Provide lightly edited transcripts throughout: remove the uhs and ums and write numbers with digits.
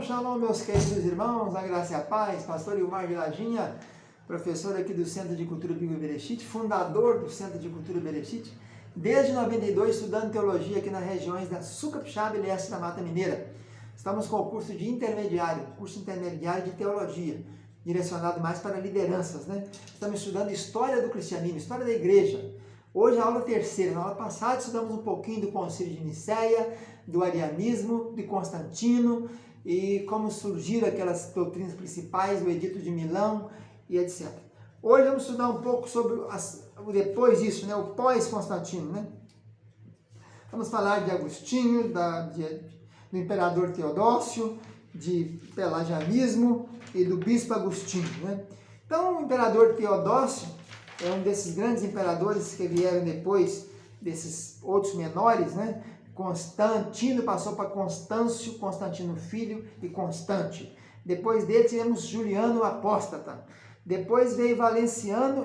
Shalom, shalom, meus queridos irmãos, a graça e a paz, pastor Ilmar de Lajinha, professor aqui do Centro de Cultura Bíblica Bereshit, fundador do Centro de Cultura Bereshit, desde 92 estudando teologia aqui nas regiões da Sucapixaba e leste da Mata Mineira. Estamos com o curso de intermediário, curso intermediário de teologia, direcionado mais para lideranças, né? Estamos estudando história do cristianismo, história da igreja. Hoje a aula terceira, na aula passada estudamos um pouquinho do Concílio de Nicéia, do arianismo, de Constantino e como surgiram aquelas doutrinas principais, o Edito de Milão e etc. Hoje vamos estudar um pouco sobre o depois disso, né? O pós-Constantino, né? Vamos falar de Agostinho, do imperador Teodósio, de pelagianismo e do bispo Agostinho, né? Então o imperador Teodósio é um desses grandes imperadores que vieram depois desses outros menores, né? Constantino passou para Constâncio, Constantino filho e Constante. Depois dele tivemos Juliano o Apóstata. Depois veio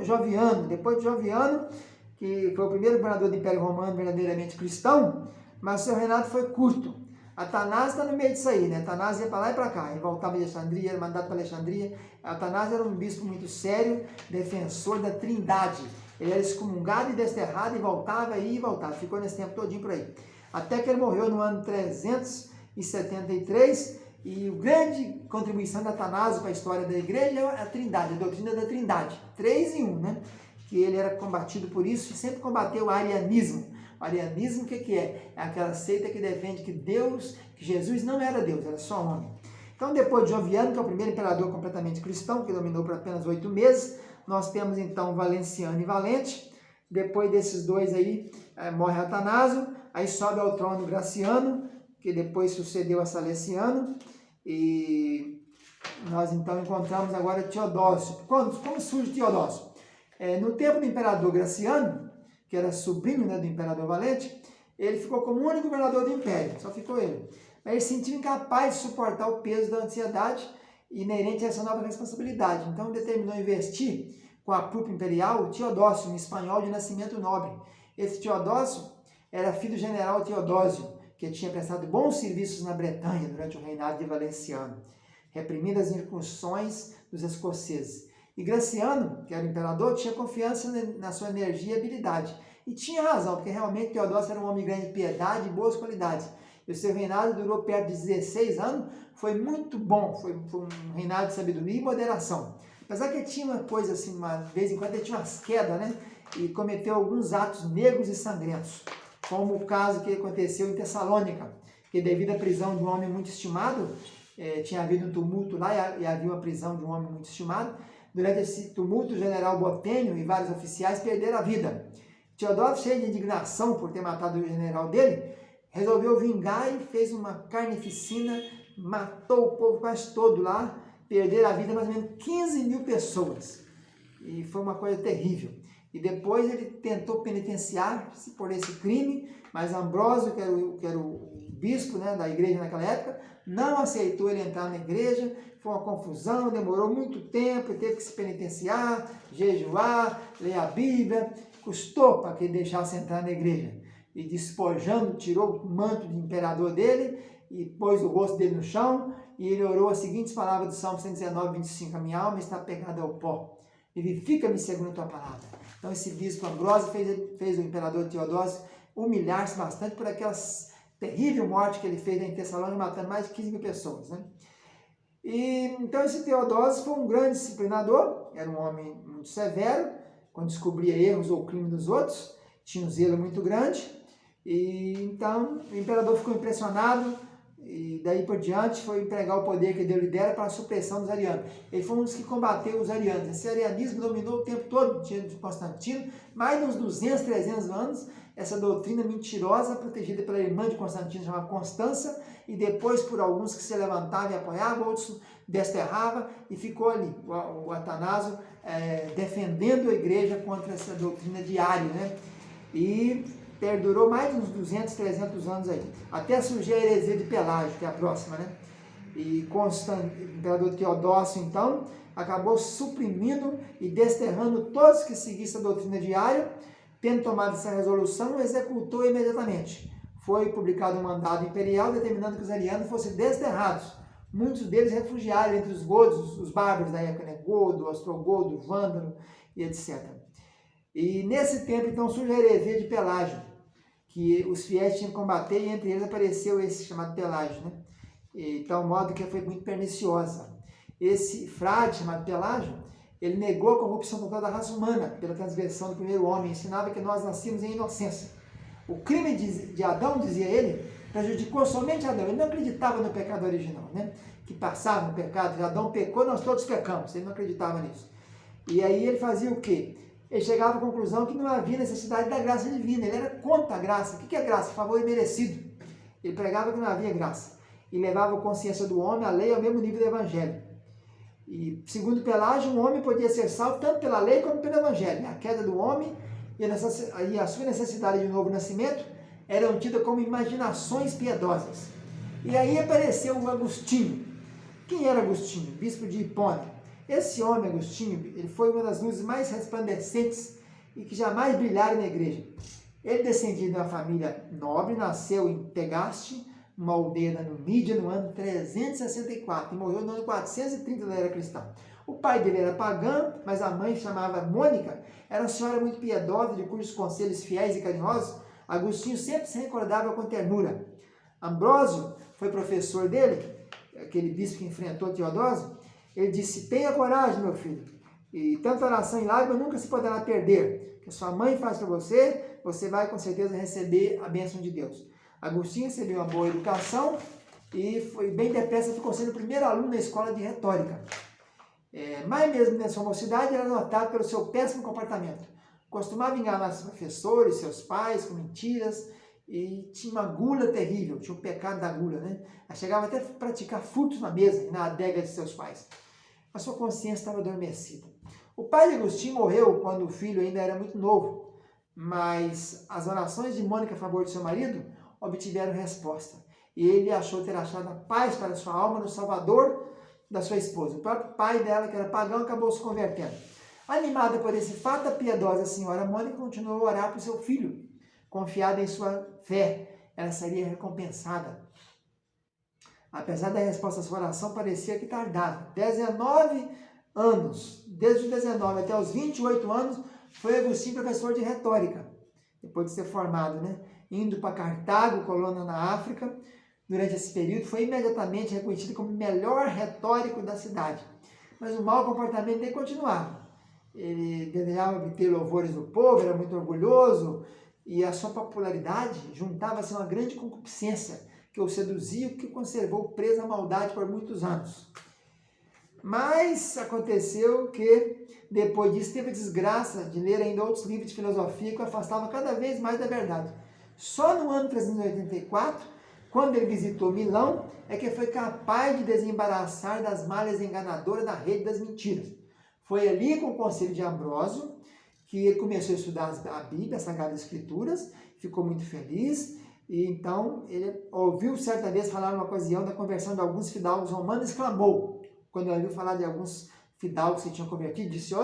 Joviano. Depois de Joviano, que foi o primeiro governador do Império Romano verdadeiramente cristão, mas seu reinado foi curto. Atanásio está no meio disso aí, né? Atanásio ia para lá e para cá, ele voltava de Alexandria, era mandado para Alexandria. Atanásio era um bispo muito sério, defensor da Trindade. Ele era excomungado e desterrado e voltava e voltava. Ficou nesse tempo todinho por aí. Até que ele morreu no ano 373 e a grande contribuição de Atanásio para a história da igreja é a Trindade, a doutrina da Trindade. 3 em 1, né? Que ele era combatido por isso e sempre combateu o arianismo. O arianismo, o que é? É aquela seita que defende que Jesus não era Deus, era só homem. Então, depois de Joviano, que é o primeiro imperador completamente cristão, que dominou por apenas 8 meses, nós temos então Valenciano e Valente. Depois desses dois aí, morre Atanásio, aí sobe ao trono Graciano, que depois sucedeu a Salesiano, e nós então encontramos agora Teodósio. Como surge Teodósio? No tempo do imperador Graciano, que era sobrinho, né, do imperador Valente, ele ficou como o único governador do império, só ficou ele. Mas ele se sentiu incapaz de suportar o peso da ansiedade inerente a essa nova responsabilidade. Então determinou investir com a prupa imperial Teodósio, um espanhol de nascimento nobre. Esse Teodósio era filho do general Teodósio, que tinha prestado bons serviços na Bretanha durante o reinado de Valenciano, reprimindo as incursões dos escoceses. E Graciano, que era o imperador, tinha confiança na sua energia e habilidade. E tinha razão, porque realmente Teodósio era um homem de grande piedade e boas qualidades. E o seu reinado durou perto de 16 anos, foi muito bom, foi um reinado de sabedoria e moderação. Apesar que ele tinha uma coisa assim, de vez em quando ele tinha umas quedas, né? E cometeu alguns atos negros e sangrentos, como o caso que aconteceu em Tessalônica, que devido à prisão de um homem muito estimado, tinha havido um tumulto lá e havia uma prisão de um homem muito estimado. Durante esse tumulto, o general Botênio e vários oficiais perderam a vida. Teodósio, cheio de indignação por ter matado o general dele, resolveu vingar e fez uma carnificina, matou o povo quase todo lá, perderam a vida mais ou menos 15 mil pessoas. E foi uma coisa terrível. E depois ele tentou penitenciar-se por esse crime, mas Ambrósio, que era o bispo, né, da igreja naquela época, não aceitou ele entrar na igreja. Foi uma confusão, demorou muito tempo, ele teve que se penitenciar, jejuar, ler a Bíblia, custou para que ele deixasse entrar na igreja. E despojando, tirou o manto de imperador dele e pôs o rosto dele no chão e ele orou as seguintes palavras do Salmo 119, 25: a minha alma está pegada ao pó, vivifica-me segundo a tua palavra. Então esse bispo Ambrósio fez o imperador Teodósio humilhar-se bastante por aquelas terrível morte que ele fez em Tessalônica, matando mais de 15 mil pessoas, né? E então esse Teodósio foi um grande disciplinador, era um homem muito severo, quando descobria erros ou crime dos outros, tinha um zelo muito grande, e então o imperador ficou impressionado, e daí por diante foi empregar o poder que Deus lhe dera para a supressão dos arianos. Ele foi um dos que combateu os arianos. Esse arianismo dominou o tempo todo de Constantino, mais de uns 200, 300 anos, essa doutrina mentirosa, protegida pela irmã de Constantino, chamada Constança, e depois por alguns que se levantavam e apoiavam, outros desterravam, e ficou ali, o Atanásio defendendo a igreja contra essa doutrina de Ário, né? E perdurou mais de uns 200, 300 anos aí, até surgir a heresia de Pelágio, que é a próxima, né? E o imperador Teodósio, então, acabou suprimindo e desterrando todos que seguissem a doutrina de Ário. Tendo tomado essa resolução, executou imediatamente. Foi publicado um mandado imperial determinando que os arianos fossem desterrados muitos deles refugiaram entre os godos, os bárbaros da época, né? Godo, ostrogodo, vândalo e etc. E nesse tempo, então, surge a heresia de Pelágio, que os fiéis tinham que combater, e entre eles apareceu esse chamado Pelágio, né? E tal modo que foi muito perniciosa. Esse frade chamado Pelágio, ele negou a corrupção total da raça humana pela transgressão do primeiro homem, ensinava que nós nascíamos em inocência. O crime de Adão, dizia ele, prejudicou somente Adão. Ele não acreditava no pecado original, né? Que passava no pecado, Adão pecou, nós todos pecamos. Ele não acreditava nisso. E aí ele fazia o quê? Ele chegava à conclusão que não havia necessidade da graça divina. Ele era contra a graça. O que é graça? Favor imerecido. Ele pregava que não havia graça. E levava a consciência do homem, a lei, ao mesmo nível do evangelho. E, segundo Pelágio, um homem podia ser salvo tanto pela lei como pelo evangelho. A queda do homem e a sua necessidade de novo nascimento eram tidas como imaginações piedosas. E aí apareceu o Agostinho. Quem era Agostinho? Bispo de Hipona. Esse homem, Agostinho, ele foi uma das luzes mais resplandecentes e que jamais brilharam na igreja. Ele descendia de uma família nobre, nasceu em Tegaste, uma aldeia da Numídia, no ano 364, e morreu no ano 430 da era cristã. O pai dele era pagão, mas a mãe chamava Mônica, era uma senhora muito piedosa, de cujos conselhos fiéis e carinhosos Agostinho sempre se recordava com ternura. Ambrósio foi professor dele, aquele bispo que enfrentou Teodósio. Ele disse: tenha coragem, meu filho, e tanta oração e lágrimas nunca se poderá perder. Que a sua mãe faz para você, você vai com certeza receber a bênção de Deus. Agostinho recebeu uma boa educação e foi bem depressa, ficou sendo o primeiro aluno na escola de retórica. Mas mesmo na sua mocidade, era notado pelo seu péssimo comportamento. Costumava enganar seus professores, seus pais, com mentiras, e tinha uma gula terrível, tinha o pecado da gula, né? Chegava até a praticar furtos na mesa e na adega de seus pais. A sua consciência estava adormecida. O pai de Agostinho morreu quando o filho ainda era muito novo, mas as orações de Mônica a favor de seu marido obtiveram resposta. E ele achou ter achado a paz para sua alma no Salvador da sua esposa. O próprio pai dela, que era pagão, acabou se convertendo. Animada por esse fato, a piedosa senhora Mônica continuou a orar por seu filho, confiada em sua fé. Ela seria recompensada. Apesar da resposta à sua oração, parecia que tardava. 19 anos, desde os 19 até os 28 anos, foi Agostinho professor de retórica, depois de ser formado, né? Indo para Cartago, colônia na África. Durante esse período, foi imediatamente reconhecido como o melhor retórico da cidade. Mas o mau comportamento dele continuava. Ele desejava obter louvores do povo, era muito orgulhoso, e a sua popularidade juntava-se a uma grande concupiscência que o seduzia e que o conservou preso à maldade por muitos anos. Mas aconteceu que, depois disso, teve a desgraça de ler ainda outros livros de filosofia que o afastavam cada vez mais da verdade. Só no ano 384, quando ele visitou Milão, é que foi capaz de desembaraçar das malhas enganadoras da rede das mentiras. Foi ali, com o conselho de Ambrósio, que ele começou a estudar a Bíblia, as Sagradas Escrituras, ficou muito feliz, e então ele ouviu certa vez falar numa ocasião da conversão de alguns fidalgos romanos, exclamou, quando ele ouviu falar de alguns fidalgos que tinham convertido, disse: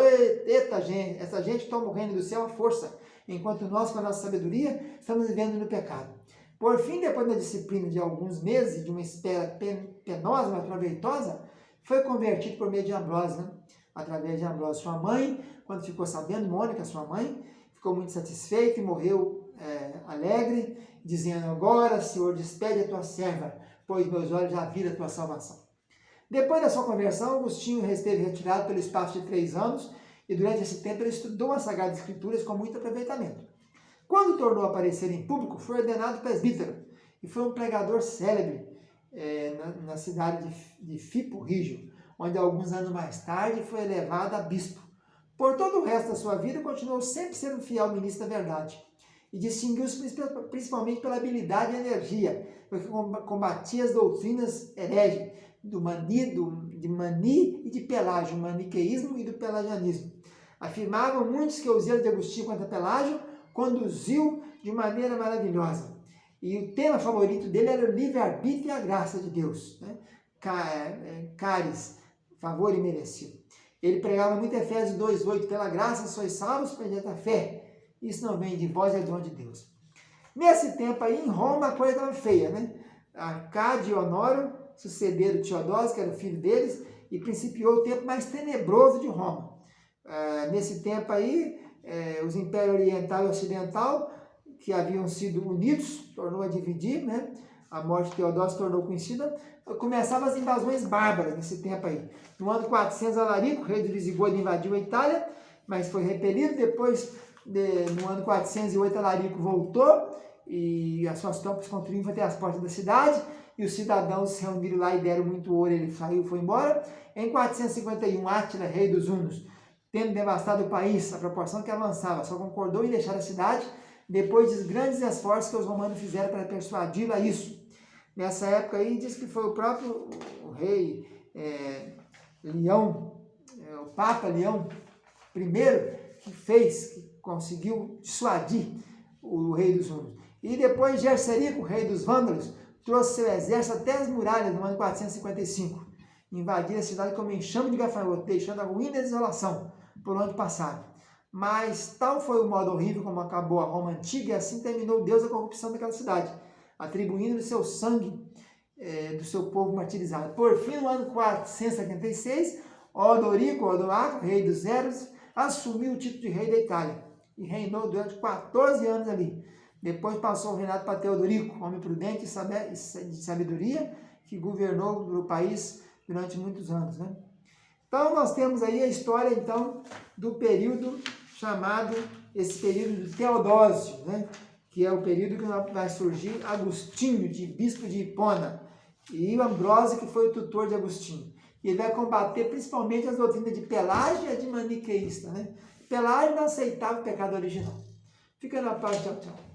eita gente, essa gente toma o reino do céu à força, enquanto nós, com a nossa sabedoria, estamos vivendo no pecado. Por fim, depois da disciplina de alguns meses, de uma espera penosa, mas proveitosa, foi convertido por meio de Ambrósio, né? Através de Ambrósio. Sua mãe, quando ficou sabendo, Mônica, sua mãe, ficou muito satisfeita e morreu alegre, dizendo: agora, Senhor, despede a tua serva, pois meus olhos já viram a tua salvação. Depois da sua conversão, Agostinho esteve retirado pelo espaço de 3 anos, e durante esse tempo ele estudou as Sagradas Escrituras com muito aproveitamento. Quando tornou a aparecer em público, foi ordenado presbítero, e foi um pregador célebre na cidade de Fipo Rígio, onde alguns anos mais tarde foi elevado a bispo. Por todo o resto da sua vida, continuou sempre sendo um fiel ministro da verdade, e distinguiu-se principalmente pela habilidade e energia, porque combatia as doutrinas heréticas de Mani e de Pelágio, o maniqueísmo e do pelagianismo. Afirmavam muitos que o zelo de Agostinho contra Pelágio conduziu de maneira maravilhosa. E o tema favorito dele era o livre-arbítrio e a graça de Deus, né? Caris, favor imerecido. Ele pregava muito Efésios 2:8, pela graça sois salvos mediante a fé. Isso não vem de vós, é dom de Deus. Nesse tempo aí, em Roma, a coisa estava feia, né? Arcádio Honório sucederam Teodósio, que era o filho deles, e principiou o tempo mais tenebroso de Roma. Nesse tempo aí, os impérios oriental e ocidental, que haviam sido unidos, tornou a dividir, né? A morte de Teodósio tornou conhecida. Começavam as invasões bárbaras nesse tempo aí. No ano 400, Alarico, rei dos Visigodos, invadiu a Itália, mas foi repelido. Depois, no ano 408, Alarico voltou e as suas tropas com triunfo até as portas da cidade, e os cidadãos se reuniram lá e deram muito ouro, ele saiu e foi embora. Em 451, Átila, rei dos Hunos, tendo devastado o país, a proporção que avançava, só concordou em deixar a cidade, depois dos grandes esforços que os romanos fizeram para persuadi-lo a isso. Nessa época aí, diz que foi o próprio rei Leão, o Papa Leão I, que conseguiu dissuadir o rei dos Hunos. E depois Gerserico, rei dos Vândalos, trouxe seu exército até as muralhas no ano 455. Invadiram a cidade como enxame de gafanhoto, deixando a ruína e a desolação por onde passaram. Mas tal foi o modo horrível como acabou a Roma antiga, e assim terminou Deus a corrupção daquela cidade, atribuindo o seu sangue do seu povo martirizado. Por fim, no ano 476, Odoaco, rei dos Eros, assumiu o título de rei da Itália e reinou durante 14 anos ali. Depois passou o reinado para Teodorico, homem prudente e de sabedoria, que governou o país durante muitos anos, né? Então, nós temos aí a história, então, do período chamado, esse período de Teodósio, né? Que é o período que vai surgir Agostinho, de bispo de Hipona, e o Ambrósio, que foi o tutor de Agostinho. E ele vai combater principalmente as doutrinas de Pelágio e de maniqueísta, né? Pelágio não aceitava o pecado original. Fica na paz, tchau, tchau.